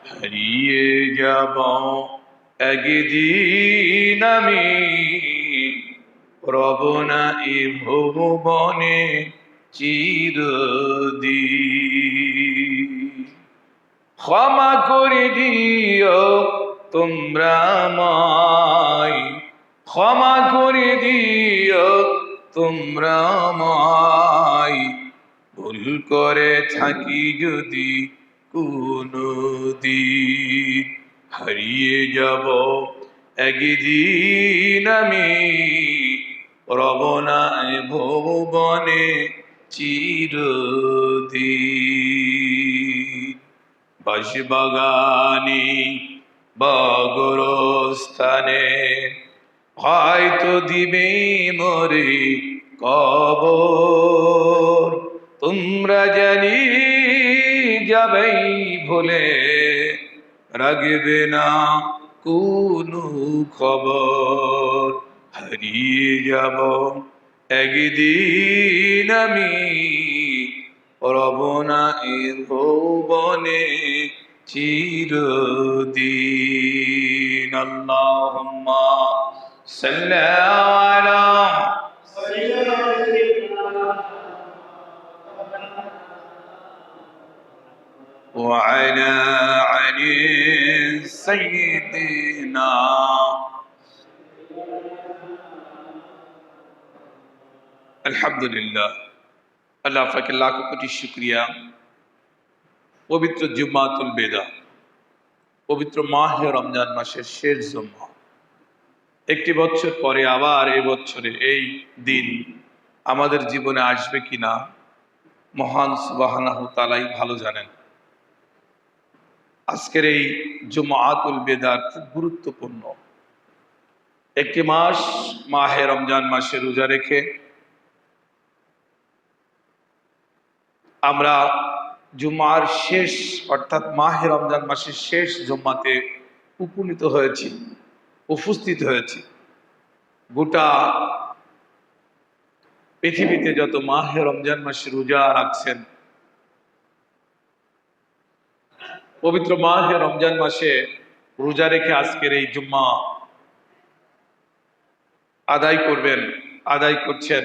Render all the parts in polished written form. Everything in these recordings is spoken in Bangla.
হারিয়ে যাব একদিন আমি, রব না এ ভুবনে চিরদিন। ক্ষমা করে দিও তোমরা আমায়, ক্ষমা করে দিও তোমরা আমায়, ভুল করে থাকি যদি কোনদিন। হারিয়ে যাব একদিন আমি, রব না এ ভুবনে চিরদিন। বাঁশবাগানে বা গোরস্থানে হয়তো দিবে মরে কবর, তোমরা জানি যাবেই ভুলে, রাখবে না কোনো খবর। হারিয়ে যাব একদিন আমি, রব না এ ভুবনে চিরদিন। আল্লাহুম্মা সাল্লি আলা ওয়া আলা আলি সাইয়্যিদিনা। আলহামদুলিল্লাহ, আল্লাহ পাকের লাখ কোটি শুকরিয়া। পবিত্র জুমাতুল বেদা, পবিত্র মাহে রমজান মাসের শেষ জুমা। একটি বছর পরে আবার এই বছরে এই দিন আমাদের জীবনে আসবে কিনা মহান সুবহানাহু তাআলাই ভালো জানেন। আজকের এই জুমাতুল বেদা খুব গুরুত্বপূর্ণ একটি মাস। মাহে রমজান মাসে রোজা রেখে আমরা জুমার শেষ অর্থাৎ মাহে রমজান মাসের শেষ জুম্মাতে উপনীত হয়েছি, উপস্থিত হয়েছি। গোটা পৃথিবীতে যত মাহে রমজান মাসে রোজা রাখছেন, পবিত্র মাহে রমজান মাসে রোজা রেখে আজকের এই জুম্মা আদায় করবেন, আদায় করছেন,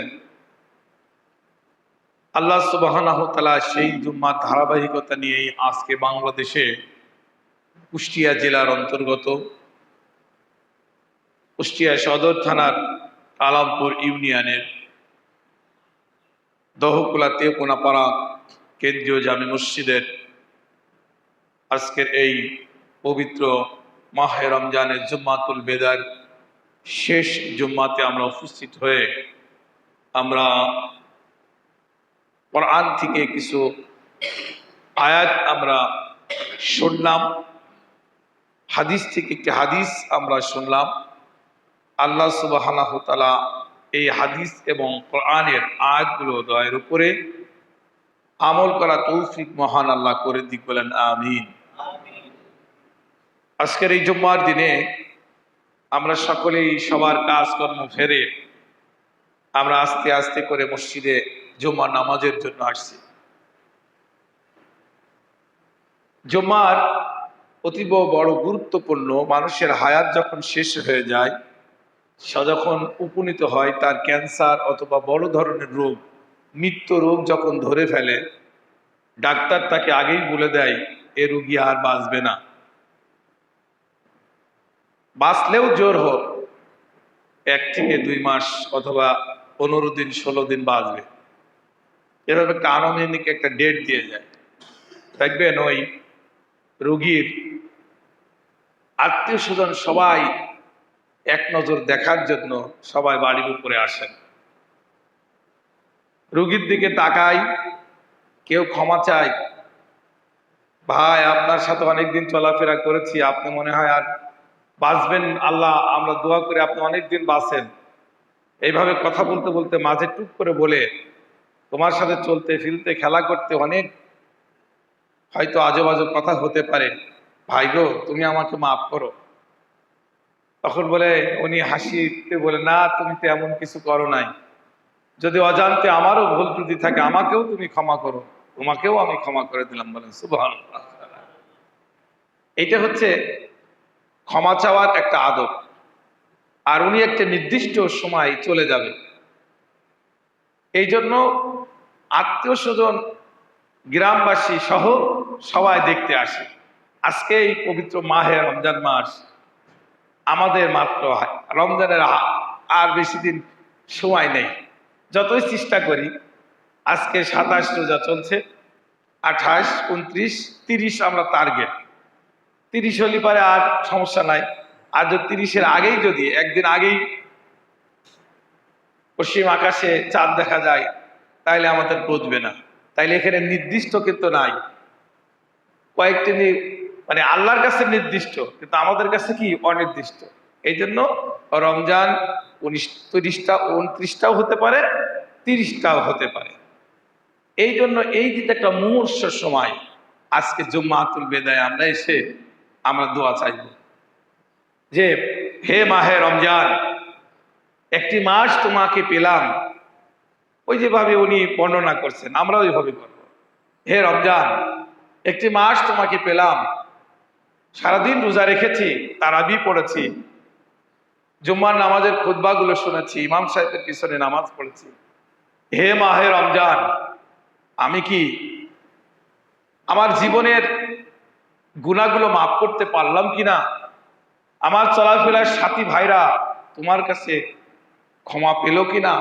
আল্লাহ সুবহানাহু ওয়া তাআলা সেই জুম্মার ধারাবাহিকতা নিয়েই আজকে বাংলাদেশে কুষ্টিয়া জেলার অন্তর্গত কুষ্টিয়া সদর থানার আলামপুর ইউনিয়নের দহকুলা তেকোনাপাড়া কেন্দ্রীয় জামে মসজিদের আজকের এই পবিত্র মাহে রমজানের জুম্মাতুল বেদার শেষ জুম্মাতে আমরা উপস্থিত হয়ে আমরা কোরআন থেকে কিছু আয়াত আমরা শুনলাম, হাদিস থেকে একটি হাদিস আমরা শুনলাম। আল্লাহ সুবহানাহু ওয়া তাআলা এই হাদিস এবং কোরআনের আয়াতগুলো দয়ের উপরে আমল করা তৌফিক মহান আল্লাহ করে দিক, বলেন আমিন। আজকের এই জুম্মার দিনে আমরা সকলেই সবার কাজকর্ম ফেরে আমরা আস্তে আস্তে করে মসজিদে জুম্মার নামাজের জন্য আসছি। জুম্মার অতীব বড় গুরুত্বপূর্ণ। মানুষের হায়াত যখন শেষ হয়ে যায়, সে যখন উপনীত হয়, তার ক্যান্সার অথবা বড় ধরনের রোগ, মৃত্যু রোগ যখন ধরে ফেলে, ডাক্তার তাকে আগেই বলে দেয় এ রোগী আর বাঁচবে না, বাঁচলেও জোর হোক 1 থেকে 2 মাস অথবা 15 দিন 16 দিন বাঁচবে, এভাবে একটা আনুমানিক একটা ডেট দিয়ে যায়। দেখবেন ওই রোগীর আত্মীয় স্বজন সবাই এক নজর দেখার জন্য সবাই বাড়ির উপরে আসেন, রোগীর দিকে তাকায়, কেউ ক্ষমা চায়, ভাই আপনার সাথে অনেকদিন চলাফেরা করেছি, আপনি মনে হয় আর বাঁচবেন, আল্লাহ আমরা দোয়া করি আপনি অনেকদিন বাঁচেন। এইভাবে কথা বলতে বলতে মাঝে টুক করে বলে, তোমার সাথে চলতে ফিরতে খেলা করতে অনেক হয়তো আজব আজব কথা হতে পারে, ভাই গো তুমি আমাকে মাফ করো। তখন বলে উনি হাসিতে বলে, না তুমি তো এমন কিছু করো নাই, যদি অজান্তে আমারও ভুল ত্রুটি থাকে আমাকেও তুমি ক্ষমা করো, তোমাকেও আমি ক্ষমা করে দিলাম। বলেন সুবহানাল্লাহ। এটা হচ্ছে ক্ষমা চাওয়ার একটা আদব। আর উনি একটা নির্দিষ্ট সময় চলে যাবে, এই জন্য আত্মীয় স্বজন, গ্রামবাসী সহ সবাই দেখতে আসে। আজকে এই পবিত্র মাহে রমজান মাস, আমাদের মাত্র রমজানের আর বেশি দিন সময় নেই। যতই চেষ্টা করি, আজকে 27 রোজা চলছে, 28, 29, 30 আমরা টার্গেট। 30 হলে পারে আর সমস্যা নাই। আর যদি 30-এর আগেই, যদি একদিন আগেই পশ্চিম আকাশে চাঁদ দেখা যায়, তাইলে আমাদের বুঝবে না। তাইলে এখানে নির্দিষ্ট কিন্তু নাই, কয়েকটি মানে আল্লাহর কাছে নির্দিষ্ট, কিন্তু আমাদের কাছে কি অনির্দিষ্ট। এই জন্য রমজান 29টা, 29টাও হতে পারে, 30টাও হতে পারে। এই জন্য এই যে একটা মুহূর্ত সময়, আজকে জুম্মাতুল বেদায় আমরা এসে আমরা দোয়া চাইব যে হে মাহে রমজান, একটি মাস তোমাকে পেলাম। ওই যেভাবে উনি বর্ণনা করছেন, আমরা ওইভাবে করব। হে রমজান, একটি মাস তোমাকে পেলাম, সারাদিন রোজা রেখেছি, তারাবি পড়েছি, জুম্মার নামাজের খুতবাগুলো শুনেছি, ইমাম সাহেবের পিছনে নামাজ পড়েছি। হে মাহে রমজান, আমি কি আমার জীবনের গুনাহগুলো মাফ করতে পারলাম কিনা? আমার চলাফেরার সাথী ভাইরা তোমার কাছে ক্ষমা পেল কিনা?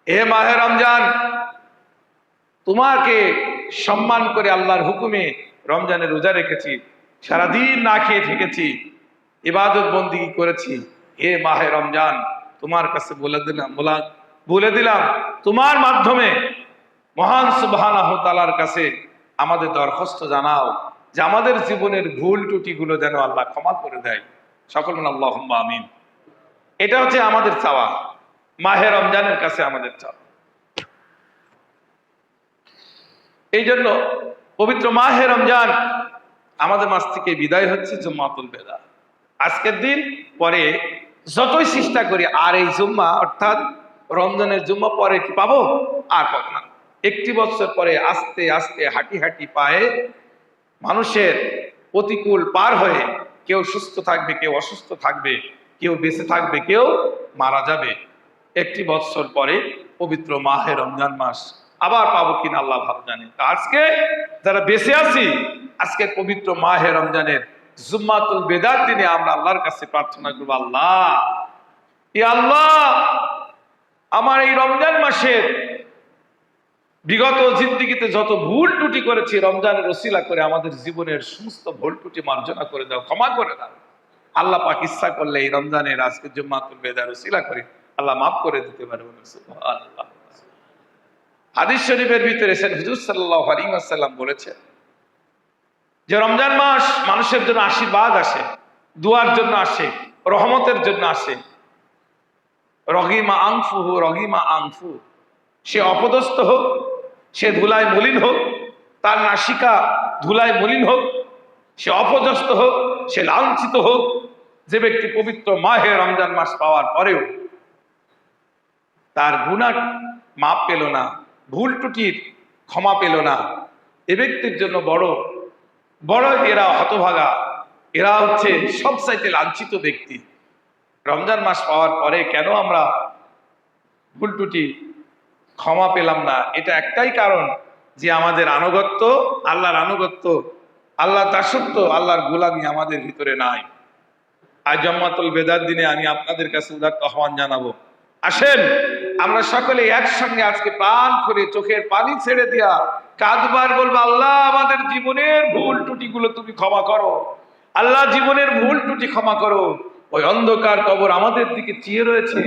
হে মাহে রমজান, তোমাকে সম্মান করে আল্লাহর হুকুমে রমজানে রোজা রেখেছি, সারাদিন না খেয়ে থেকেছি, ইবাদত বন্দেগী করেছি। হে মাহে রমজান, তোমার কাছে বলে দিলাম তোমার মাধ্যমে মহান সুবহানাহু তাআলার কাছে আমাদের দরখাস্ত জানাও যে আমাদের জীবনের ভুল ত্রুটিগুলো যেন আল্লাহ ক্ষমা করে দেয়। সকল বলেন আল্লাহুম্মা আমিন। এটা হচ্ছে আমাদের চাওয়া, মাহে রমজানের কাছে আমাদের চাওয়া। এই জন্য পবিত্র মাহে রমজান আমাদের মাঝ থেকে বিদায় হচ্ছে জুম্মাতুল বেদা। আজকের দিন পরে যতই চেষ্টা করি, আর এই জুম্মা অর্থাৎ রমজানের জুম্মা পরে কি পাবো? আর পাবো না। একটি বছর পরে আস্তে আস্তে হাঁটি হাঁটি পায়ে মানুষের প্রতিকূল পার হয়ে কেউ সুস্থ থাকবে, কেউ অসুস্থ থাকবে, কেউ বেঁচে থাকবে, কেউ মারা যাবে। একটি বছর পরে পবিত্র মাহে রমজান মাস আবার পাবো কিনা আল্লাহ ভালো জানে। আজকে যারা বেঁচে আছি, আজকে পবিত্র মাহে রমজানের জুম্মাতুল বেদার দিনে আমরা আল্লাহর কাছে প্রার্থনা করবো, আল্লাহ, ইয়া আল্লাহ, আমার এই রমজান মাসের বিগত জিন্দিগিতে যত ভুল ত্রুটি করেছি, রমজানের ওসিলা করে আমাদের জীবনের সমস্ত ভুল ত্রুটি মার্জনা করে দাও, ক্ষমা করে দাও। আল্লাহ পাক ইচ্ছা করলে এই রমজানের আজকে জুম্মাতুল বেদার ওসিলা করে আল্লাহ মাফ করে দিতে পারবে। সুবহানাল্লাহ। হাদিস শরীফের ভিতরে হুজুর সাল্লাল্লাহু আলাইহি ওয়াসাল্লাম বলেছেন যে রমজান মাস মানুষের জন্য আশীর্বাদ আসে, দুয়ার জন্য আসে, রহমতের জন্য আসে। রগিমা আনফুহু, রগিমা আনফু, সে অপদস্থ হোক, সে ধুলায় মলিন হোক, তার নাসিকা ধুলায় মলিন হোক, সে অপদস্থ হোক, সে লাঞ্ছিত হোক, যে ব্যক্তি পবিত্র মাহে রমজান মাস পাওয়ার পরেও তার গুনাহ মাপ পেল না, ভুল ত্রুটির ক্ষমা পেল না, এ ব্যক্তির জন্য বড় বড় এরা হতভাগা, এরা হচ্ছে সবচাইতে লাঞ্ছিত ব্যক্তি। রমজান মাস পাওয়ার পরে কেন আমরা ভুল ত্রুটি ক্ষমা পেলাম না? এটা একটাই কারণ যে আমাদের আনুগত্য, আল্লাহর আনুগত্য, আল্লাহ দাসত্ব, আল্লাহর গোলামি আমাদের ভিতরে নাই। আজ জুম্মাতুল বেদার দিনে আমি আপনাদের কাছে উদাত্ত আহ্বান জানাবো, আসেন আমরা সকলে একসঙ্গে আজকে প্রাণ করে চোখের পানি ছেড়ে দিয়া কাঁদবার বলবো, আল্লাহ, আমাদের জীবনের ভুল ত্রুটিগুলো তুমি ক্ষমা করো। আল্লাহ, জীবনের ভুল ত্রুটি ক্ষমা করো। ওই অন্ধকার কবর আমাদের দিকে চেয়ে রয়েছে,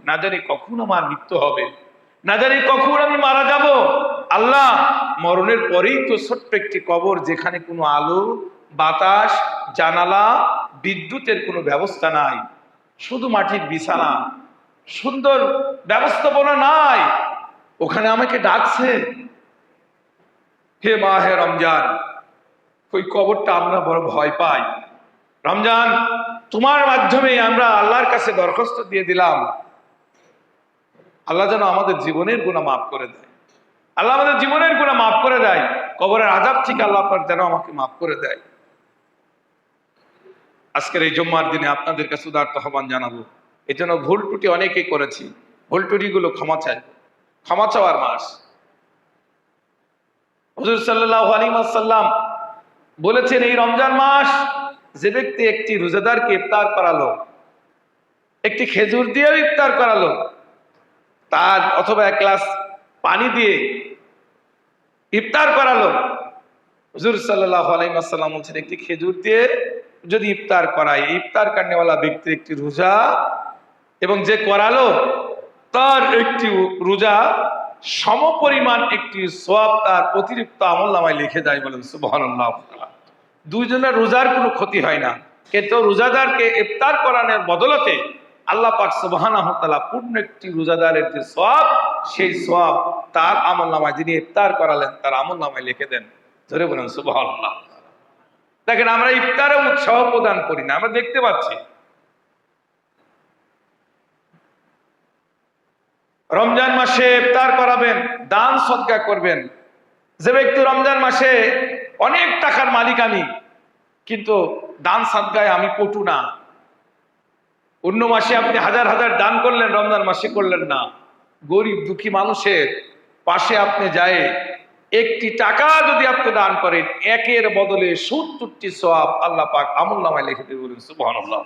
না জানি কখন আমার মৃত্যু হবে, না জানি কখন আমি মারা যাব। আল্লাহ, মরণের পরেই তো ছোট্ট একটি কবর, যেখানে কোনো আলো, বাতাস, জানালা, বিদ্যুতের কোনো ব্যবস্থা নাই, শুধু মাটির বিছানা, সুন্দর ব্যবস্থাপনা নাই, ওখানে আমাকে ডাকছে। হে মাহে রমজান, ওই কবরটা আমরা বড় ভয় পাই। রমজান, তোমার মাধ্যমে আমরা আল্লাহর কাছে দরখাস্ত দিয়ে দিলাম, আল্লাহ যেন আমাদের জীবনের গুনাহ মাফ করে দেয়। আল্লাহ আমাদের জীবনের গুনাহ মাফ করে দেয়, কবরের আযাব থেকে আল্লাহ পাক যেন আমাকে মাফ করে দেয়। আজকের এই জুম্মার দিনে আপনাদের কাছে উদারত আহ্বান জানাবো, এই জন্য ভুল ত্রুটি অনেকেই করেছি, ভুল ত্রুটিগুলো ক্ষমা চাই, ক্ষমা চাওয়ার মাস। হুজুর সাল্লাল্লাহু আলাইহি ওয়াসাল্লাম বলেছেন, এই রমজান মাস যে ব্যক্তি একটি রোজাদারকে ইফতার করালো, একটি খেজুর দিয়ে ইফতার করালো, তার অথবা এক গ্লাস পানি দিয়ে ইফতার করালো, হুজুর সাল্লাল্লাহু আলাইহি ওয়াসাল্লাম বলেছেন একটি খেজুর দিয়ে যদি ইফতার করায়, ইফতার করনেওয়ালা ব্যক্তির একটি রোজা এবং যে করালো তার একটি রোজা সমপরিমাণ একটি সওয়াব তার অতিরিক্ত আমলনামায় লিখে যায়। বলেন সুবহানাল্লাহ। দুইজনের রোজার কোনো ক্ষতি হয় না, কিন্তু রোজাদারকে ইফতার করানোর বদলতে আল্লাহ পাক সুবহানাহু ওয়া তাআলা পূর্ণ একটি রোজাদারের যে সওয়াব, সেই সওয়াব তার আমলনামায়, যিনি ইফতার করালেন তার আমলনামায় লিখে দেন। ধরে বলেন সুবহানাল্লাহ। দেখেন, আমরা ইফতারে উৎসাহ প্রদান করি না, আমরা দেখতে পাচ্ছি রমজান মাসে ইফতার করাবেন, দান সদকা করবেন। যে ব্যক্তি রমজান মাসে অনেক টাকার মালিক আমি, কিন্তু দান সদকায় আমি পটু না, অন্য মাসে আপনি হাজার হাজার দান করলেন, রমজান মাসে করলেন না। গরিব দুঃখী মানুষের পাশে আপনি যায় একটি টাকা যদি আপনি দান করেন, একের বদলে ৭০টি সওয়াব আল্লাহ পাক আমলনামায় লিখে দেবেন। সুবহানাল্লাহ।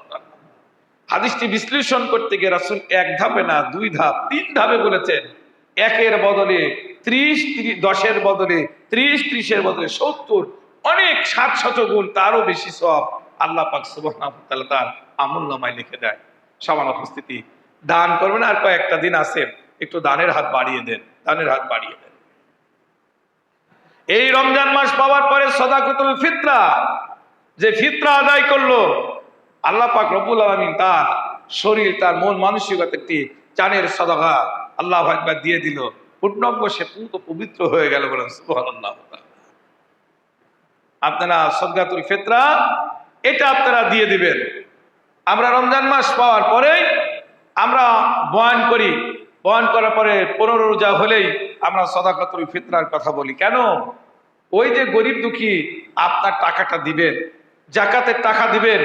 হাদিসটি বিশ্লেষণ করতে গিয়ে রাসূল এক ধাপে না, দুই ধাপ, তিন ধাপে বলেছেন। একের বদলে ৩০, ১০-এর বদলে ৩০, ৩০-এর বদলে ৭০, অনেক ৭০০ গুণ তারও বেশি সওয়াব আল্লাহ পাক সুবহানাহু ওয়া তাআলা তার আমলনামায় লিখে দেয়। সমান উপস্থিতি, দান করবেন, আর কয়েকটা দিন আছে, একটু দানের হাত বাড়িয়ে দেন, দানের হাত বাড়িয়ে দেন। এই রমজান মাস পাওয়ার পরে সাদাকাতুল ফিতরা, যে ফিতরা আদায় করলো, আল্লাহ পাক রব্বুল আলামিন তার শরীর, তার মন মানসিকতা একটি চানের সাদাকা আল্লাহু আকবার দিয়ে দিল, পূর্ণাঙ্গ সে পবিত্র হয়ে গেল। বলেন সুবহানাল্লাহ। আপনারা সাদাকাতুল ফিতরা এটা আপনারা দিয়ে দিবেন। আমরা রমজান মাস পাওয়ার পরে আমরা বয়ান করি, বয়ান করার পরে 15 রোজা হলেই আমরা সাদাকাতুল ফিতরার কথা বলি। কেন? ওই যে গরিব দুঃখী আপনার টাকাটা দিবেন, জাকাতের টাকা দিবেন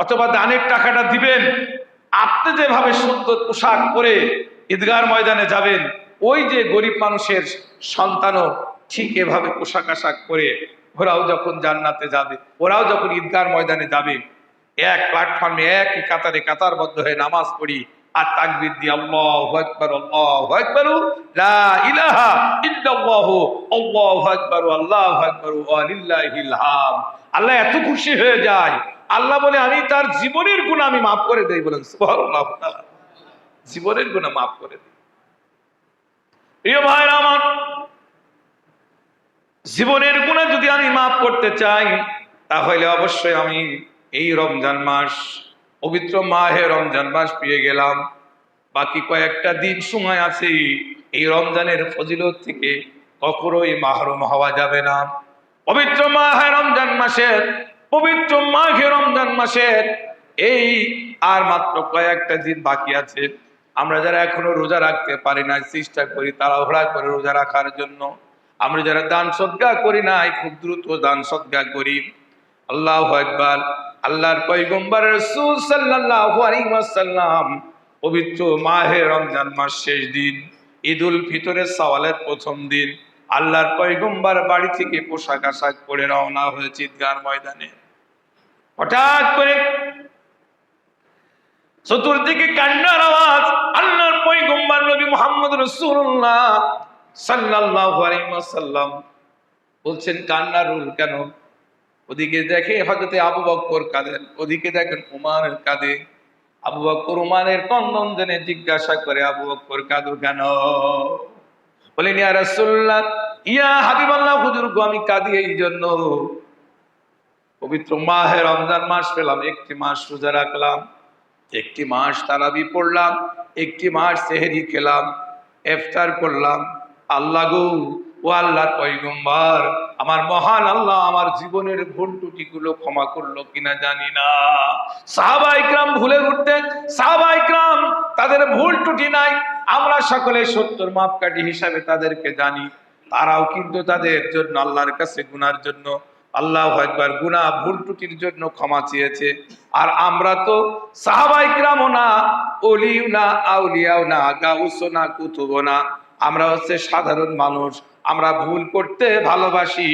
অথবা দানের টাকাটা দিবেন, আপনি যেভাবে সুন্দর পোশাক পরে ঈদগাহ ময়দানে যাবেন, ওই যে গরিব মানুষের সন্তানও ঠিক এভাবে পোশাক আশাক পরে ওরাও যখন জান্নাতে যাবে, ওরাও যখন ঈদগাহ ময়দানে যাবে, এক প্ল্যাটফর্মে একই কাতারে কাতারবদ্ধ হয়ে নামাজ পড়ি আর তাকবীর দিয়ে আল্লাহু আকবার, আল্লাহু আকবার, লা ইলাহা ইল্লাল্লাহু, আল্লাহু আকবার, আল্লাহু আকবার, ওয়া লিল্লাহিল হামদ। আল্লাহ এত খুশি হয়ে যায়, আল্লাহ বলে আমি তার জীবনের গুনাহ আমি মাফ করে দেই। বলেন সুবহানাল্লাহ। জীবনের গুনাহ মাফ করে দেই। প্রিয় ভাইরা আমার, জীবনের গুনাহ যদি আমি মাফ করতে চাই, তাহলে অবশ্যই আমি এই রমজান মাস, পবিত্র মাহে রমজান মাস পেয়ে গেলাম, বাকি কয়েকটা দিন সময় আছে, এই রমজানের ফজিলত থেকে কখনোই মাহরুম হওয়া যাবে না। পবিত্র মাহে রমজান মাসের, পবিত্র মাহে রমজান মাসের এই আর মাত্র কয়েকটা দিন বাকি আছে। আমরা যারা এখনো রোজা রাখতে পারি না, চেষ্টা করি তাড়াহুড়া করে রোজা রাখার জন্য। আমরা যারা দান সদকা করি নাই, খুব দ্রুত দান সদকা করি। আল্লাহু আকবার। আল্লাহর পয়গম্বর রাসূল সাল্লাল্লাহু আলাইহি ওয়াসাল্লাম পবিত্র মাহে রমজান মাস শেষ দিন, ঈদুল ফিতরের সওয়ালের প্রথম দিন, আল্লাহর পয়গম্বর বাড়ি থেকে পোশাক আশাক পরে রওনা হয়েছে ঈদগাহ ময়দানে। হঠাৎ করে চতুর্দিকে কান্নার আওয়াজ। আল্লাহর পয়গম্বর নবী মুহাম্মদ রাসূলুল্লাহ সাল্লাল্লাহু আলাইহি ওয়াসাল্লাম বলছেন, কান্নার রোল কেন? ওদিকে দেখে হযরতে আবু বকর কাঁদেন, ওদিকে দেখেন উমর কাঁদে। আবু বকর উমরের কন্দন জেনে জিজ্ঞাসা করে, আবু বকর কাঁদো কেন? বলেন, ইয়া রাসূলুল্লাহ, ইয়া হাবিবাল্লাহ, হুজুর গো আমি কাঁদি এই জন্য, পবিত্র মাহে রমজান মাস পেলাম, একটি মাস রোজা রাখলাম, একটি মাস তারাবি পড়লাম, একটি মাস সেহরি খেলাম, ইফতার করলাম। আল্লাহ গো, ও আল্লাহর পয়গম্বর, আমার মহান আল্লাহ আমার জীবনের ভুল ত্রুটিগুলো ক্ষমা করলো কিনা জানি না। সাহাবায়ে কিরাম ভুলে উঠতেন, সাহাবায়ে কিরাম তাদের ভুল ত্রুটি নাই, আমরা সকলে ৭০ মাপকাঠি হিসাবে তাদেরকে জানি। তারাও কিন্তু তাদের জন্য আল্লাহর কাছে গুনার জন্য আল্লাহু আকবার, গুনাহ ভুল ত্রুটির জন্য ক্ষমা চেয়েছে। আর আমরা তো সাহাবায়ে কিরামও না, ওলিও না, আউলিয়াও না, গাউসও না, কুতুবও না, আমরা হচ্ছে সাধারণ মানুষ। আমরা ভুল করতে ভালোবাসি,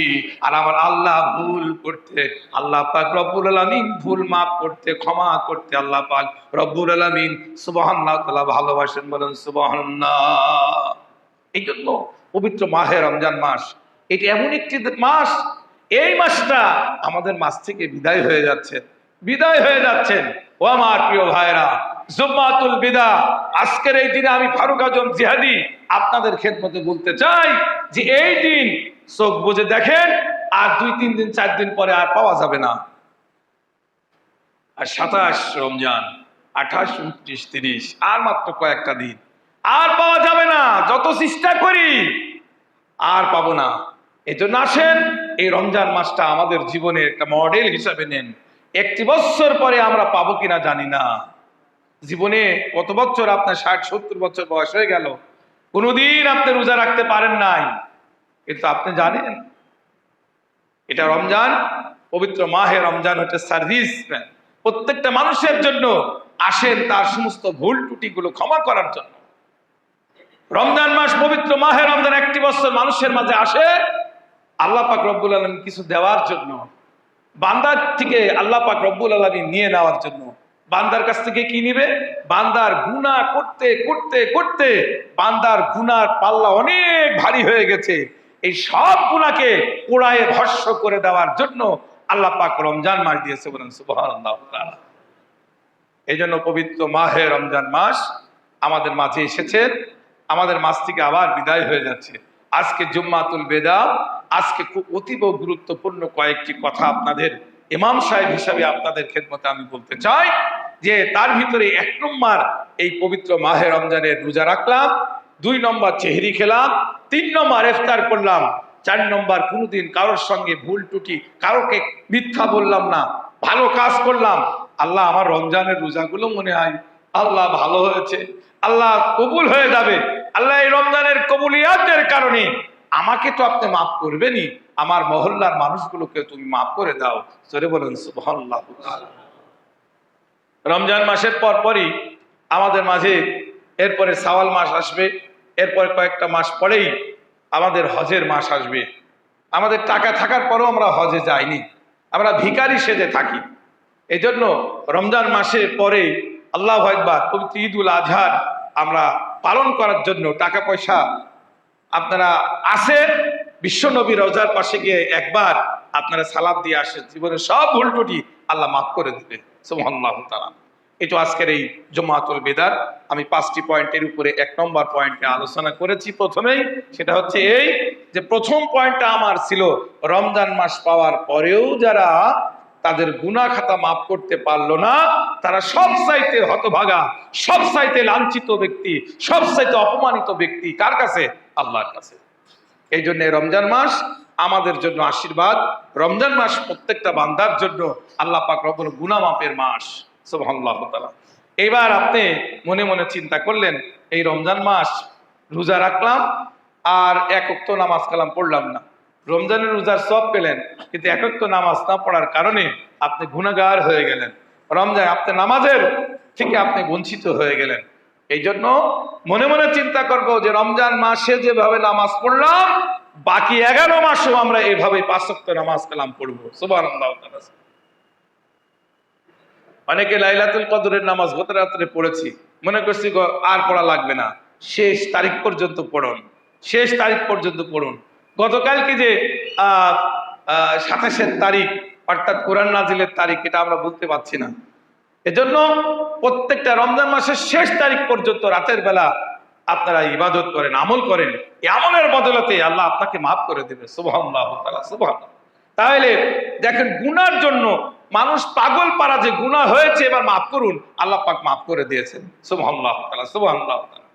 আর আমার আল্লাহ ভুল করতে, আল্লাহ পাক রব্বুল আলামিন ভুল মাফ করতে, ক্ষমা করতে আল্লাহ পাক রব্বুল আলামিন সুবহানাহু তাআলা ভালোবাসেন। বলেন সুবহানাল্লাহ। এই জন্য পবিত্র মাহে রমজান মাস, এটি এমন একটি মাস, এই মাসটা আমাদের মাস থেকে বিদায় হয়ে যাচ্ছে, বিদায় হয়ে যাচ্ছেন। ও আমার প্রিয় ভাইরা, জুম্মাতুল বিদা, আজকের এই দিনে আমি ফারুক আজম জিহাদি আপনাদের খেদমতে বলতে চাই যে এই দিন চোখ বুজে দেখেন, আর 2-3 দিন 4 দিন পরে আর পাওয়া যাবে না। আর 27 রমজান, 28, 29, 30, আর মাত্র কয়েকটা দিন, আর পাওয়া যাবে না। যত চেষ্টা করি আর পাবো না। এজন্য আসেন, এই রমজান মাসটা আমাদের জীবনে একটা মডেল হিসাবে নেন। 1 বছর পরে আমরা পাবো কিনা জানি না। জীবনে কত বছর আপনার 60-70 বছর বয়স হয়ে গেল, কোনোদিন আপনি রোজা রাখতে পারেন নাই, কিন্তু আপনি জানেন এটা রমজান, পবিত্র মাহে রমজান হচ্ছে সার্ভিস ম্যান প্রত্যেকটা মানুষের জন্য। আসেন তার সমস্ত ভুল ত্রুটিগুলো ক্ষমা করার জন্য। রমজান মাস, পবিত্র মাহে রমজান 1 বছর মানুষের মাঝে আসে আল্লাহ পাক রব্বুল আলামিন কিছু দেওয়ার জন্য, বান্দার থেকে আল্লাহ পাক রব্বুল আলামিন নিয়ে নেওয়ার জন্য। বান্দার কাছ থেকে কি নিবে? বান্দার গুনাহ করতে করতে করতে বান্দার গুনার পাল্লা অনেক ভারী হয়ে গেছে, এই সব গুনাহকে পোড়ায় ভস্ম করে দেওয়ার জন্য আল্লাহ পাক রমজান মাস দিয়েছে। বলেন সুবহানাল্লাহ। এই জন্য পবিত্র মাহে রমজান মাস আমাদের মাঝে এসেছে, আমাদের মাঝ থেকে আবার বিদায় হয়ে যাচ্ছে। আজকে জুম্মাতুল বেদা, আজকে খুব অতীব গুরুত্বপূর্ণ কয়েকটি কথা আপনাদের ইমাম সাহেব হিসাবে আপনাদের খেদমতে আমি বলতে চাই যে তার ভিতরে 1 নম্বর এই পবিত্র মাহে রমজানের রোজা রাখলাম, 2 নম্বর চেহরি খেলাম, 3 নম্বর ইফতার করলাম, 4 নম্বর কোনোদিন কারোর সঙ্গে ভুল টুটি, কারোকে মিথ্যা বললাম না, ভালো কাজ করলাম। আল্লাহ আমার রমজানের রোজাগুলো মনে হয় আল্লাহ ভালো হয়েছে, আল্লাহ কবুল হয়ে যাবে। আল্লাহ এই রমজানের কবুলিয়াতের কারণে আমাকে তো আপনি মাফ করবেনই, আমার মহল্লার মানুষগুলোকে তুমি মাফ করে দাও। জোরে বলেন সুবহানাল্লাহ। রমজান মাসের পরপরই আমাদের মাঝে এরপরে শাওয়াল মাস আসবে, এরপরে কয়েকটা মাস পরেই আমাদের হজের মাস আসবে। আমাদের টাকা থাকার পরেও আমরা হজে যাইনি, আমরা ভিখারি সেজে থাকি। এই জন্য রমজান মাসের পরে আল্লাহু আকবার পবিত্র ঈদুল আজহার আমরা পালন করার জন্য টাকা পয়সা আপনারা আসেন, বিশ্ব নবী রওজার পাশে গিয়ে একবার আপনারা সালাম দিয়ে আসেন, জীবনের সব ভুল ত্রুটি আল্লাহ মাফ করে দেবে সুবহানাল্লাহু তাআলা। এই তো আজকের এই জুমাতুল বিদার আমি 5টি পয়েন্টের উপরে 1 নম্বর পয়েন্টে আলোচনা করেছি। প্রথমেই সেটা হচ্ছে এই যে প্রথম পয়েন্টটা আমার ছিল রমজান মাস পাওয়ার পরেও যারা তাদের গুনাহ খাতা মাফ করতে পারলো না, তারা সবচাইতে হতভাগা, সবচাইতে লাঞ্ছিত ব্যক্তি, সবচাইতে অপমানিত ব্যক্তি। কার কাছে? আল্লাহর কাছে। এই জন্য রমজান মাস আমাদের জন্য আশীর্বাদ। রমজান মাস প্রত্যেকটা বান্দার জন্য আল্লাহ পাক রব্বুল গুনাহ মাফের মাস সুবহানাল্লাহু তাআলা। এবার আপনি মনে মনে চিন্তা করলেন এই রমজান মাস রোজা রাখলাম আর 1 ওয়াক্ত নামাজ কালাম পড়লাম না, রমজানের রোজার সব পেলেন, কিন্তু 1 ওয়াক্ত নামাজ না পড়ার কারণে আপনি গুনাহগার হয়ে গেলেন, রমজান আপনি নামাজের থেকে আপনি বঞ্চিত হয়ে গেলেন। এই জন্য মনে মনে চিন্তা করব যে রমজান মাসে যেভাবে নামাজ পড়লাম বাকি 11 মাসও আমরা এভাবে 5 ওয়াক্ত নামাজ কালাম পড়বো সুবহানাল্লাহ। অনেকে লাইলাতুল কদরের নামাজ গত রাত্রে পড়েছি, মনে করছি আর পড়া লাগবে না, শেষ তারিখ পর্যন্ত পড়ুন, শেষ তারিখ পর্যন্ত পড়ুন। গতকালকে যে 27 তারিখ অর্থাৎ কোরআন নাজিলের তারিখ, এটা আমরা বলতে পারছি না। এজন্য প্রত্যেকটা রমজান মাসের শেষ তারিখ পর্যন্ত রাতের বেলা আপনারা ইবাদত করেন, আমল করেন, এই আমলের বদলতে আল্লাহ আপনাকে মাফ করে দেবে সুবহানাল্লাহু তাআলা সুবহানাল্লাহ। তাহলে দেখেন গুনার জন্য মানুষ পাগল পারা যে গুনাহ হয়েছে এবার মাফ করুন, আল্লাহ পাক মাফ করে দিয়েছেন সুবহানাল্লাহু তাআলা সুবহানাল্লাহু তাআলা।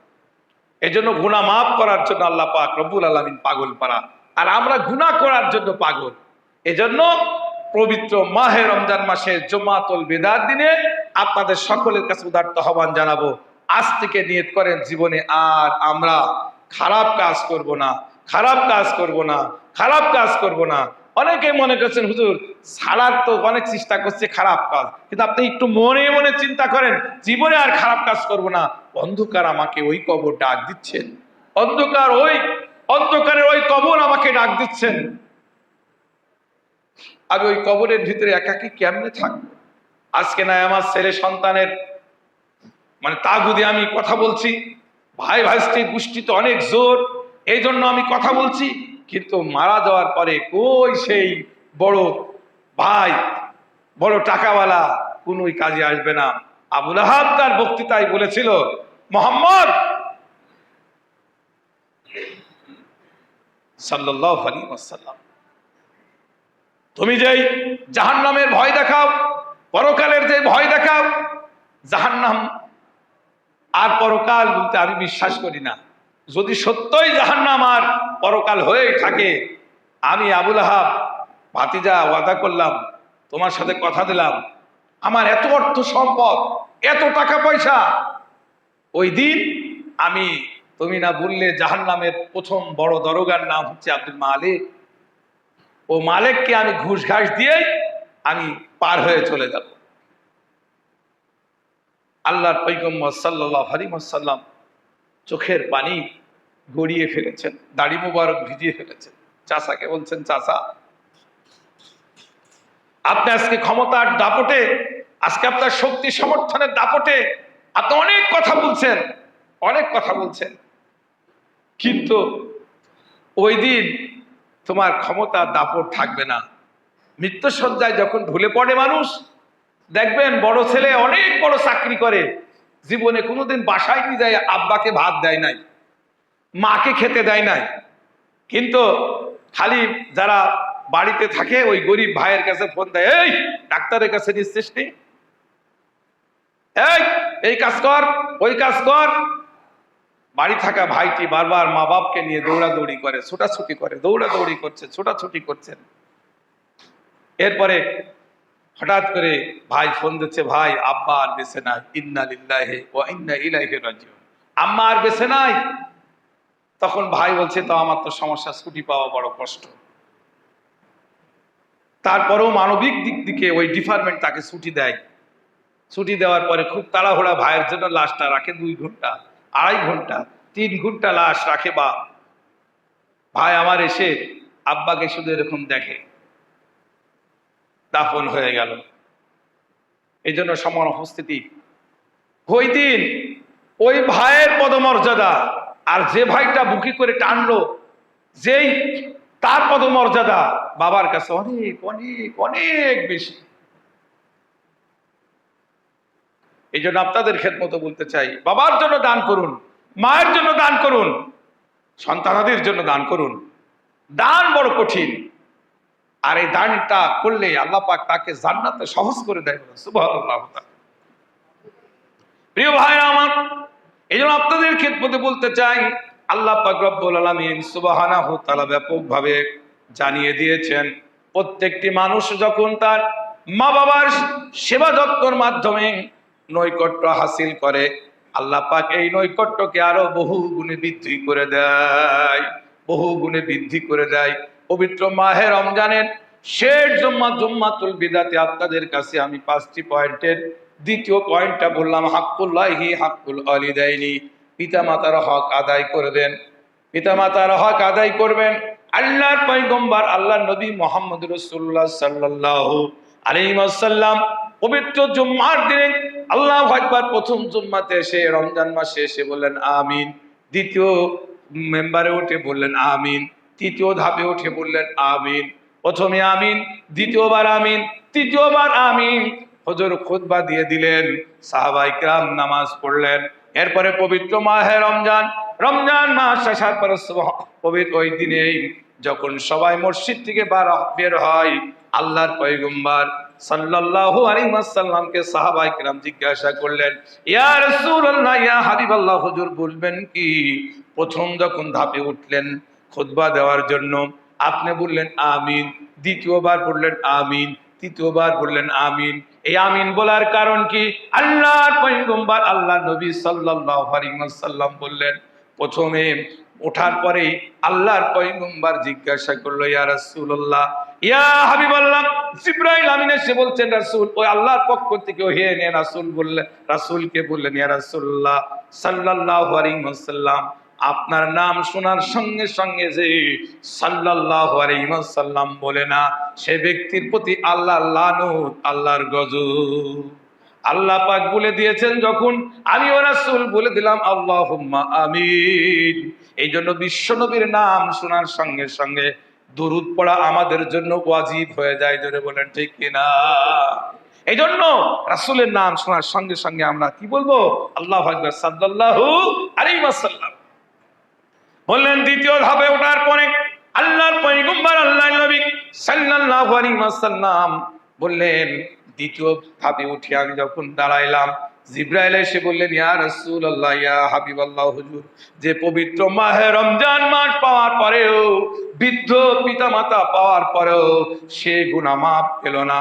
এজন্য গুনাহ মাফ করার জন্য আল্লাহ পাক রব্বুল আলামিন পাগল পারা, আর আমরা গুনাহ করার জন্য পাগল। এজন্য পবিত্র মাহে রমজান মাসে জুমাতুল বিদার দিনে আপনাদের সকলের কাছে উদাত্ত আহ্বান জানাবো, আজ থেকে নিয়ত করেন জীবনে আর আমরা খারাপ কাজ করব না, খারাপ কাজ করব না, খারাপ কাজ করব না। অনেকে মনে করছেন হুজুর ছাড়ার তো অনেক চেষ্টা করছে খারাপ কাজ, কিন্তু আপনি একটু মনে মনে চিন্তা করেন জীবনে আর খারাপ কাজ করব না। অন্ধকার আমাকে ওই কবর ডাক দিচ্ছেন, অন্ধকারের ওই কবর আমাকে ডাক দিচ্ছেন। আমি ওই কবরের ভিতরে একাকী কেমনে থাকবো? আজকে না আমার ছেলে সন্তানের মানে তাগুদে আমি কথা বলছি, ভাই ভাইস্তে গোষ্ঠী তো অনেক জোর, এই জন্য আমি কথা বলছি। কিন্তু মারা যাওয়ার পরে কই সেই বড় ভাই, বড় টাকাওয়ালা কোনোই কাজে আসবে না। আবুল আহাব তার বক্তৃতায় বলেছিল, মোহাম্মদ সাল্লাল্লাহু আলাইহি ওয়াসাল্লাম, তুমি যেই জাহান্নামের ভয় দেখাও, পরকালের যে ভয় দেখাও, জাহান্নাম আর পরকাল বলতে আমি বিশ্বাস করি না। যদি সত্যই জাহান্নাম আর পরকাল হয়ে থাকে, আমি আবুল আহাব ভাতিজা ওয়াদা করলাম, তোমার সাথে কথা দিলাম, আমার এত অর্থ সম্পদ, এত টাকা পয়সা, ওই দিন আমি, তুমি না বললে জাহান্নামের প্রথম বড় দরোগার নাম হচ্ছে আব্দুল মালিক, ও মালিককে আমি ঘুষ ঘাস দিয়েই আমি পার হয়ে চলে যাব। আল্লাহর পয়গম্বর সাল্লাল্লাহু আলাইহি ওয়াসাল্লাম চোখের পানি গড়িয়ে ফেলেছেন, দাড়ি মুবারক ভিজিয়ে ফেলেছেন। চাচাকে বলছেন, চাচা আপনি আজকে ক্ষমতার দাপটে, আজকে আপনার শক্তি সমর্থনের দাপটে আপনি অনেক কথা বলছেন, অনেক কথা বলছেন, কিন্তু ওই দিন তোমার ক্ষমতার দাপট থাকবে না। মৃত্যুসজ্জায় যখন ঢলে পড়ে মানুষ, দেখবেন বড় ছেলে অনেক বড় চাকরি করে, জীবনে কোনোদিন বাসায় নিয়ে যায় আব্বাকে ভাত দেয় নাই, মাকে খেতে দেয় নাই, কিন্তু খালি যারা বাড়িতে থাকে ওই গরিব ভাইয়ের কাছে ফোন দেয়, এই ডাক্তারের কাছে নিচ্ছিস নি, এই কাজ কর, ওই কাজ কর। বাড়ি থাকা ভাইটি বারবার মা বাপকে নিয়ে দৌড়াদৌড়ি করে, ছোটাছুটি করে, দৌড়াদৌড়ি করছে, ছোটাছুটি করছেন। এরপরে হঠাৎ করে ভাই ফোন দিচ্ছে, ভাই আব্বা আর বেঁচে নাই, ইন্না লিল্লাহি ওয়া ইন্না ইলাইহি রাজিউন, আম্মা আর বেঁচে নাই। তখন ভাই বলছে, তো আমার তো সমস্যা, ছুটি পাওয়া বড় কষ্ট। তারপরেও মানবিক দিক থেকে ওই ডিপার্টমেন্ট তাকে ছুটি দেয়। ছুটি দেওয়ার পরে খুব তাড়াহুড়া ভাইয়ের জন্য লাশটা রাখে 2 ঘন্টা, 2.5 ঘন্টা, 3 ঘন্টা লাশ রাখে। বা ভাই আমার এসে আব্বাকে শুধু এরকম দেখে, দাফন হয়ে গেল। এই জন্য সমান উপস্থিতি ওই দিন ওই ভাইয়ের পদমর্যাদা, আর যে ভাইটা বুকি করে টানলো, যেই তার পদমর্যাদা বাবার কাছে অনেক অনেক অনেক বেশি। এই জন্য আপনাদের খেদমত বলতে চাই, বাবার জন্য দান করুন, মায়ের জন্য দান করুন, সন্তানাদের জন্য দান করুন। দান বড় কঠিন, আর এই দানটা করলে আল্লাহ পাক তাকে জান্নাতে সহজ করে দেয়। সুবহানাল্লাহ। প্রিয় ভাইরা আমার, এই জন্য আপনাদের খেদমতে বলতে চাই, আল্লাহ পাক রব্বুল আলামিন সুবহানাহু ওয়া তাআলা ব্যাপকভাবে জানিয়ে দিয়েছেন, প্রত্যেকটি মানুষ যখন তার মা বাবার সেবা যত্নের মাধ্যমে নৈকট্য হাসিল করে, আল্লাহ পাক এই নৈকট্যকে আরো বহু গুণে বৃদ্ধি করে দেয়, বহু গুণে বৃদ্ধি করে দেয়। পবিত্র মাহে রমজানের শেষ জুম্মা, জুম্মাতুল বিদাতে আপনাদের কাছে আমি 5টি পয়েন্টের দ্বিতীয় পয়েন্টটা বললাম, হাক্কুল্লাহি হাক্কুল ওয়ালিদাইনি, পিতা মাতার হক আদায় করে দেন, পিতা মাতার হক আদায় করবেন। আল্লাহর পয়গম্বর আল্লাহর নবী মুহাম্মদ রাসূলুল্লাহ সাল্লাল্লাহু আলাইহি ওয়াসাল্লাম পবিত্র জুম্মার দিনে আল্লাহু আকবার প্রথম জুম্মাতে এসে রমজান মাসে এসে বললেন আমিন, দ্বিতীয় মেম্বারে উঠে বললেন আমিন, তৃতীয় ধাপে উঠে বললেন আমিন। প্রথমে আমিন, দ্বিতীয়বার আমিন, তৃতীয়বার আমিন। হুজুর খুতবা দিয়ে দিলেন, সাহাবায়ে কেরাম নামাজ পড়লেন। এরপরে পবিত্র মাহে রমজান, রমজান মাস আসার পরে পবিত্র ওই দিনেই যখন সবাই মসজিদ থেকে বের হয়, আল্লাহর পয়গম্বর সাল্লাল্লাহু আলাইহি ওয়াসাল্লামকে সাহাবায়ে কেরাম জিজ্ঞাসা করলেন, ইয়া রাসূলুল্লাহ, ইয়া হাবিবাল্লাহ, হুজুর বলবেন কি? প্রথম যখন ধাপে উঠলেন খুতবা দেওয়ার জন্য, আপনি বললেন আমিন, দ্বিতীয়বার বললেন আমিন, তৃতীয়বার বললেন আমিন। এই আমিন বলার কারণ কি? আল্লাহর পয়গম্বর আল্লাহ নবী সাল্লাল্লাহু আলাইহি ওয়াসাল্লাম বললেন, প্রথমে ওঠার পরে আল্লাহর পয়গম্বর জিজ্ঞাসা করলো, ইয়া রাসূলুল্লাহ, ইয়া হাবিবাল্লাহ, জিবরাইল আমিন এসে বলছেন রাসূল, ওই আল্লাহর পক্ষ থেকে হে নে রাসূল বললেন, রাসূলকে বললেন ইয়া রাসূলুল্লাহ সাল্লাল্লাহু আলাইহি ওয়াসাল্লাম, আপনার নাম শোনার সঙ্গে সঙ্গে যে সাল্লাল্লাহু আলাইহি ওয়াসাল্লাম বলে না, সে ব্যক্তির প্রতি আল্লাহর লানত, আল্লাহর গজব। আল্লাহ পাক বলে দিয়েছেন যখন, আমি ও রাসূল বলে দিলাম আল্লাহুম্মা আমিন। এই জন্য বিশ্বনবীর নাম শোনার সঙ্গে সঙ্গে দরুদ পড়া আমাদের জন্য ওয়াজিব হয়ে যায়, জোরে বলেন ঠিক কিনা? এই জন্য রাসূলের নাম শোনার সঙ্গে সঙ্গে আমরা কি বলবো? আল্লাহু আকবার, সাল্লাল্লাহু আলাইহি ওয়াসাল্লাম বললেন। দ্বিতীয় ধাপে ওঠার পরে আল্লাহর পয়গম্বর, আল্লাহর নবী সাল্লাল্লাহু আলাইহি ওয়াসাল্লাম বললেন, দ্বিতীয় ধাপে উঠে আমি যখন দাঁড়াইলাম, জিবরাইল এসে বললেন ইয়া রাসূলুল্লাহ, ইয়া হাবিবাল্লাহ, হুজুর, যে পবিত্র মাহে রমজান মাস পাওয়ার পরেও, বৃদ্ধ পিতামাতা পাওয়ার পরেও সে গুনাহ মাফ পেল না,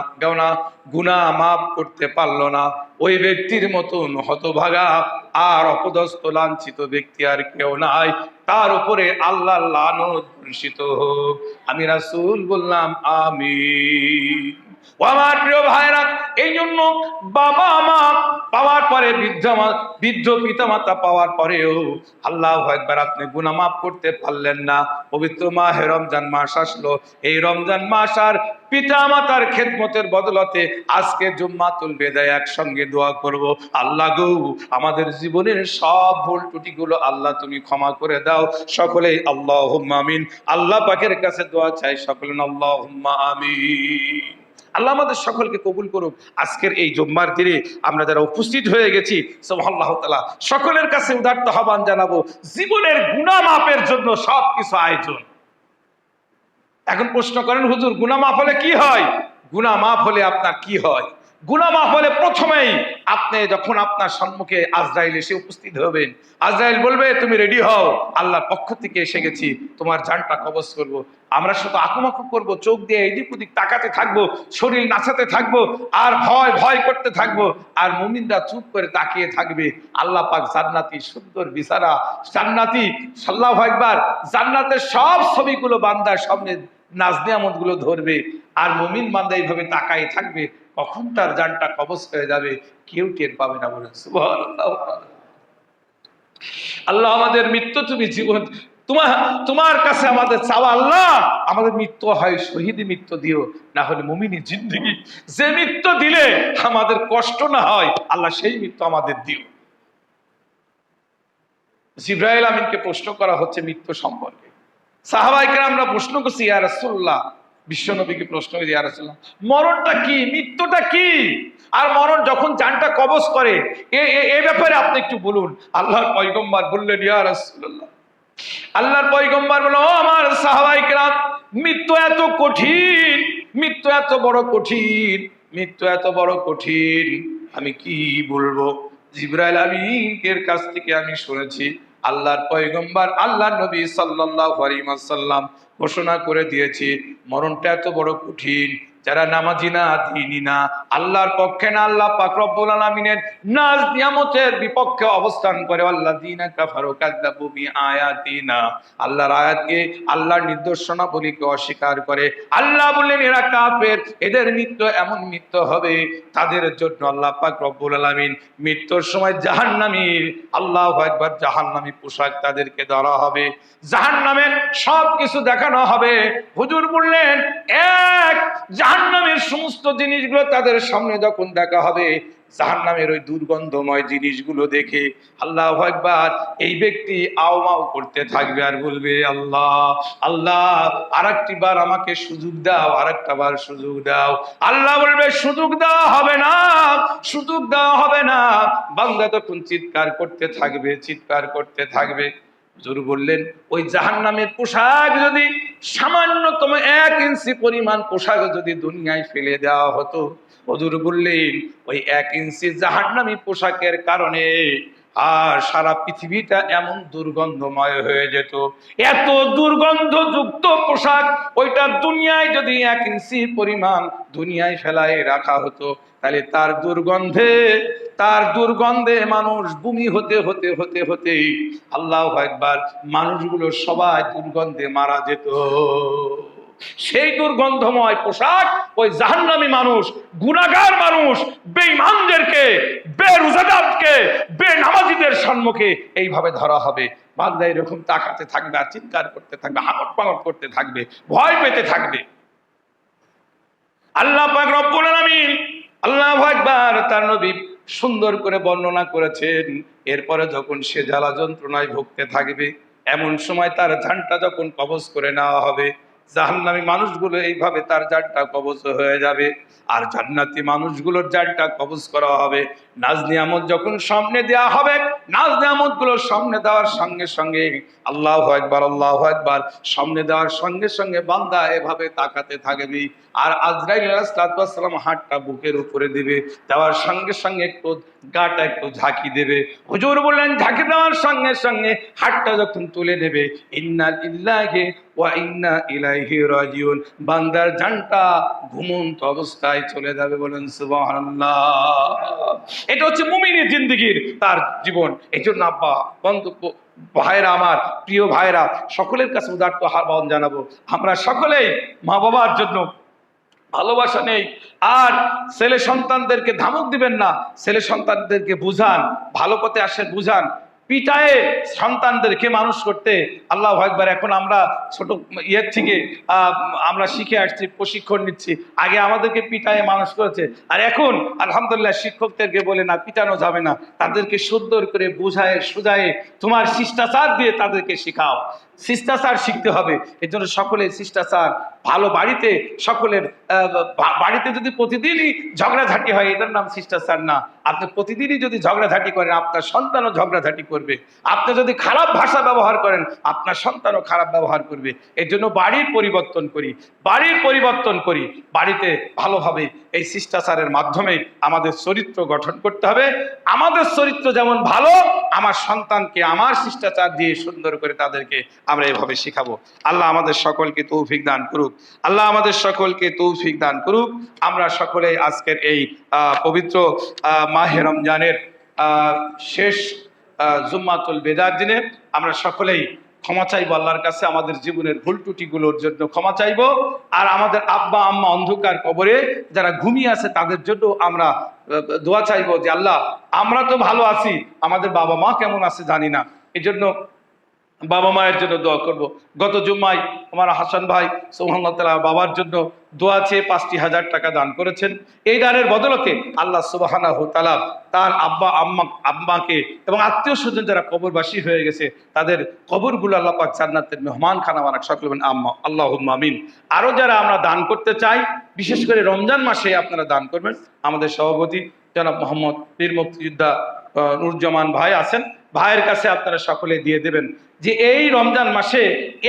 গুনাহ মাফ করতে পারলো না, ওই ব্যক্তির মতন হতভাগা আর অপদস্থ লাঞ্ছিত ব্যক্তি আর কেউ নাই, তার উপরে আল্লাহর লানত বর্ষিত হোক। আমি রাসূল বললাম আমিন। ও আমার প্রিয় ভাইরা, এই জন্য বাবা মা পাওয়ার পরে, বৃদ্ধ পিতামাতা পাওয়ার পরেও আল্লাহু আকবার, আপনি গুনাহ মাফ করতে পারলেন না, পবিত্র মাহে রমজান মাস আসলো, এই রমজান মাস আর পিতা মাতার খেদমতের বদলতে আজকে জুম্মাতুল বিদায় একসঙ্গে দোয়া করব, আল্লাহ গো আমাদের জীবনের সব ভুল ত্রুটিগুলো আল্লাহ তুমি ক্ষমা করে দাও। সকলেই আল্লাহুম্মা আমিন। আল্লাহ পাকের কাছে দোয়া চাই, সকলে আল্লাহুম্মা আমিন। আল্লাহ আমাদের সকলকে কবুল করুক। আজকের এই জুম্মার দিনে আমরা যারা উপস্থিত হয়ে গেছি, সুবহানাল্লাহ তাআলা সকলের কাছে উদাত্ত আহ্বান জানাবো, জীবনের গুনাহ মাফের জন্য সবকিছু আয়োজন। এখন প্রশ্ন করেন, হুজুর গুনাহ মাফ হলে কি হয়? গুনাহ মাফ হলে আপনার কি হয়? গুনাহ মাফ হলে প্রথমেই আপনি যখন আপনার সম্মুখে আজরাইল এসে উপস্থিত হবেন, আজরাইল বলবে তুমি রেডি হও, আল্লাহর পক্ষ থেকে এসে গেছি, তোমার জানটা কবজ করব। আমরা শুধু আকুমাকু করব, চোখ দিয়ে এদিক ওদিক তাকাতে থাকবো, শরীর নাচাতে থাকবো, আর ভয় ভয় করতে থাকবো, আর মুমিনরা চুপ করে তাকিয়ে থাকবে। আল্লাহ পাক জান্নাতি সুন্দর বিছানা, জান্নাতি, আল্লাহু আকবার, জান্নাতের সব ছবিগুলো বান্দার সামনে নাজ নিয়ামত গুলো ধরবে, আর মুমিন বান্দা এইভাবে তাকাই থাকবে, কখন তার জানটা কবজ হয়ে যাবে কেউ টের পাবে না। বলেন সুবহানাল্লাহ। আল্লাহ আমাদের মৃত্যু তুমি জীবন, তোমার কাছে আমাদের চাওয়া, আল্লাহ আমাদের মৃত্যু হয় শহীদি মৃত্যু দিও, না হলে মুমিনি জিন্দেগি, যে মৃত্যু দিলে আমাদের কষ্ট না হয় আল্লাহ সেই মৃত্যু আমাদের দিও। জিবরাইল আমিনকে প্রশ্ন করা হচ্ছে মৃত্যু সম্পর্কে। সাহাবায়ে কেরামরা প্রশ্ন করছে ইয়া রাসূলুল্লাহ, বিশ্বনবীকে প্রশ্ন করে ইয়া রাসূলুল্লাহ, মরণটা কি, মৃত্যুটা কি, আর মরণ যখন জানটা কবজ করে এই ব্যাপারে আপনি একটু বলুন। আল্লাহর পয়গম্বর বললেন ইয়া রাসূলুল্লাহ, আল্লাহর পয়গম্বর বলল, ও আমার সাহাবায়ে কেরাম, মৃত্যু এত কঠিন, মৃত্যু এত বড় কঠিন, মৃত্যু এত বড় কঠিন, আমি কি বলবো। জিবরাইল আমিনের কাছ থেকে আমি শুনেছি আল্লাহর পয়গম্বর, আল্লাহর নবী সাল্লাল্লাহু আলাইহি ওয়াসাল্লাম ঘোষণা করে দিয়েছি মরণটা এত বড় কঠিন, যারা নামাজি না, দ্বীনি না, আল্লাহর পক্ষে না, আল্লাহ পাক রব্বুল আলামিনের নাজ নিয়ামতের বিপক্ষে অবস্থান করে, আল্লাযীনা কাফারু কাযযাবু বিআয়াতিনা, আল্লাহর আয়াতকে, আল্লাহর নিদর্শনাবলীকে অস্বীকার করে, আল্লাহ বললেন এরা কাফের, এদের মৃত্যু এমন মৃত্যু হবে তাদের জন্য আল্লাহ পাক রব্বুল আলামিন মৃত্যুর সময় জাহান্নামীর, আল্লাহু আকবার, জাহান্নামী পোশাক তাদেরকে ধরা হবে, জাহান্নামের সবকিছু দেখানো হবে। হুজুর বললেন এক, জাহান্নামের সমস্ত জিনিসগুলো তাদের সামনে যখন দেখা হবে, জাহান্নামের ওই দুর্গন্ধময় জিনিসগুলো দেখে আল্লাহু আকবার, এই ব্যক্তি আওমাও করতে থাকবে আর বলবে আল্লাহ আল্লাহ, আরেকটি বার আমাকে সুযোগ দাও, আরেকটা বার সুযোগ দাও। আল্লাহ বলবে সুযোগ দেওয়া হবে না, সুযোগ দেওয়া হবে না। বান্দা তখন চিৎকার করতে থাকবে, চিৎকার করতে থাকবে। হুজুর বললেন ওই জাহান্নামের পোশাক যদি সামান্যতম 1 ইঞ্চি পরিমাণ পোশাক যদি দুনিয়ায় ফেলে দেওয়া হতো, হুজুর বললেন ওই 1 ইঞ্চি জাহান্নামী পোশাকের কারণে আর সারা পৃথিবীটা এমন দুর্গন্ধময় হয়ে যেত। এত দুর্গন্ধযুক্ত পোশাক ওইটা দুনিয়ায় যদি 1 ইঞ্চি পরিমাণ দুনিয়ায় ফেলায় রাখা হতো, তাহলে তার দুর্গন্ধে মানুষ বমি হতে হতে হতে হতে, আল্লাহু আকবার, মানুষগুলো সবাই দুর্গন্ধে মারা যেত। সেই দুর্গন্ধময় পোশাক ওই জাহান্নামী মানুষ, গুনাহগার মানুষ, বেঈমানদেরকে, বেরোজাদারকে, বেনামাজিদের সম্মুখে এইভাবে ধরা হবে। বান্দা এরকম তাকাতে থাকবে আর চিৎকার করতে থাকবে, হামট পামট করতে থাকবে, ভয় পেতে থাকবে। আল্লাহ পাক রব্বুল আলামিন, আল্লাহু আকবার, তার নবী সুন্দর করে বর্ণনা করেছেন। এরপরে যখন সে জ্বালা যন্ত্রণায় ভুগতে থাকবে, এমন সময় তার জানটা যখন কবজ করে নেওয়া হবে, জাহান্নামী মানুষগুলো এইভাবে তার জানটা কবজ হয়ে যাবে, আর জান্নাতি মানুষগুলোর জানটা কবজ করা হবে। নাজ নিয়ামত যখন সামনে দেওয়া হবে, নাজ নিয়ামত গুলো সামনে দেওয়ার সঙ্গে সঙ্গে আল্লাহু আকবার, আল্লাহু আকবার, সামনে দেওয়ার সঙ্গে সঙ্গে বান্দা এভাবে তাকাতে থাকবে। আর আজরাইল আলাইহিস সালাম হাতটা বুকের উপরে দিবে, দেওয়ার সঙ্গে সঙ্গে একটু গাটা একটু ঝাঁকি দেবে। হুজুর বললেন ঝাঁকি দেওয়ার সঙ্গে সঙ্গে হাতটা যখন তুলে নেবে, ইন্না লিল্লাহি ওয়া ইন্না ইলাইহি রাজিউন, বান্দার জানটা ঘুমন্ত অবস্থায় চলে যাবে। বলেন সুবহানাল্লাহ। এটা হচ্ছে মুমিনের জিন্দেগির, তার জীবন। এই জন্য আব্বা, বন্ধু, ভাইরা, আমার প্রিয় ভাইরা, সকলের কাছে উদাত্ত আহ্বান জানাবো, আমরা সকলেই মা বাবার জন্য ভালোবাসা নেই। আর ছেলে সন্তানদেরকে ধমক দিবেন না, ছেলে সন্তানদেরকে বুঝান, ভালো পথে আসেন, বুঝান। পিটায়ে সন্তানদেরকে মানুষ করতে, আল্লাহু আকবার, এখন আমরা ছোট ইয়ের থেকে আমরা শিখে আসছি, প্রশিক্ষণ নিচ্ছি। আগে আমাদেরকে পিটায়ে মানুষ করেছে, আর এখন আলহামদুলিল্লাহ শিক্ষকদেরকে বলে না, পিটানো যাবে না, তাদেরকে সুন্দর করে বুঝায় সুজায়ে তোমার শিষ্টাচার দিয়ে তাদেরকে শেখাও। শিষ্টাচার শিখতে হবে। এর জন্য সকলে শিষ্টাচার, ভালো বাড়িতে সকলের বাড়িতে যদি প্রতিদিনই ঝগড়াঝাটি হয়, এটার নাম শিষ্টাচার না। আপনি প্রতিদিনই যদি ঝগড়াঝাটি করেন, আপনার সন্তানও ঝগড়াঝাটি করবে। আপনি যদি খারাপ ভাষা ব্যবহার করেন, আপনার সন্তানও খারাপ ব্যবহার করবে। এর জন্য বাড়ির পরিবর্তন করি, বাড়ির পরিবর্তন করি। বাড়িতে ভালোভাবে এই শিষ্টাচারের মাধ্যমে আমাদের চরিত্র গঠন করতে হবে। আমাদের চরিত্র যেমন ভালো, আমার সন্তানকে আমার শিষ্টাচার দিয়ে সুন্দর করে তাদেরকে আমরা এভাবে শিখাবো। আল্লাহ আমাদের সকলকে তৌফিক দান করুক, আল্লাহ আমাদের সকলকে তৌফিক দান করুক। আমরা সকলে আজকের এই পবিত্র মাহে রমজানের শেষ জুম্মাতুল বেদার দিনে আমরা সকলেই ক্ষমা চাইবো আল্লাহর কাছে, আমাদের জীবনের ভুল ত্রুটিগুলোর জন্য ক্ষমা চাইবো। আর আমাদের আব্বা আম্মা অন্ধকার কবরে যারা ঘুমিয়ে আছে, তাদের জন্য আমরা দোয়া চাইবো যে আল্লাহ, আমরা তো ভালো আছি, আমাদের বাবা মা কেমন আছে জানি না, এই জন্য বাবা মায়ের জন্য দোয়া করব। গত জুম্মায় আমার হাসান ভাই সুবহানাল্লাহ তাআলা বাবার জন্য দোয়া চেয়ে 5,000 টাকা দান করেছেন। এই দানের বদলতে আল্লাহ সুবহানাহু তাআলা তার আম্মাকে এবং আত্মীয় স্বজন যারা কবরবাসী হয়ে গেছে, তাদের কবরগুলো আল্লাহ পাক জান্নাতের মেহমান খানা বানাক। সকলে বলেন আল্লাহুম্মা আমিন। আরো যারা আমরা দান করতে চাই, বিশেষ করে রমজান মাসে আপনারা দান করবেন। আমাদের সভাপতি জনাব মোহাম্মদ বীর মুক্তিযোদ্ধা নুরুজ্জামান ভাই আছেন, ভাইয়ের কাছে আপনারা সকলে দিয়ে দেবেন যে এই রমজান মাসে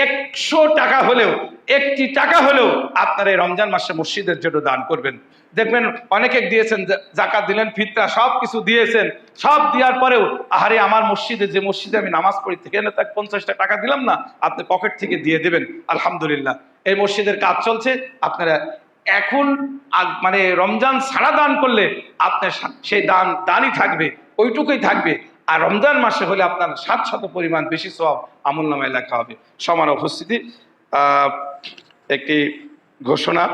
100 টাকা হলেও, 1টি টাকা হলেও আপনারা এই রমজান মাসে মসজিদের জন্য দান করবেন। দেখবেন অনেকে দিয়েছেন, যাকাত দিলেন, ফিতরা সব কিছু দিয়েছেন, সব দেওয়ার পরেও আহারে আমার মসজিদে, যে মসজিদে আমি নামাজ পড়ি, থেকে না তাকে 50টা টাকা দিলাম না, আপনি পকেট থেকে দিয়ে দেবেন। আলহামদুলিল্লাহ, এই মসজিদের কাজ চলছে। আপনারা এখন মানে রমজান ছাড়া দান করলে আপনার সেই দানই থাকবে, ওইটুকুই থাকবে। আর রমজান মাসে হলে আপনার 700 পরিমাণ বেশি সওয়াব আমলনামায় লেখা হবে। সমান উপস্থিতি, একটি ঘোষণা।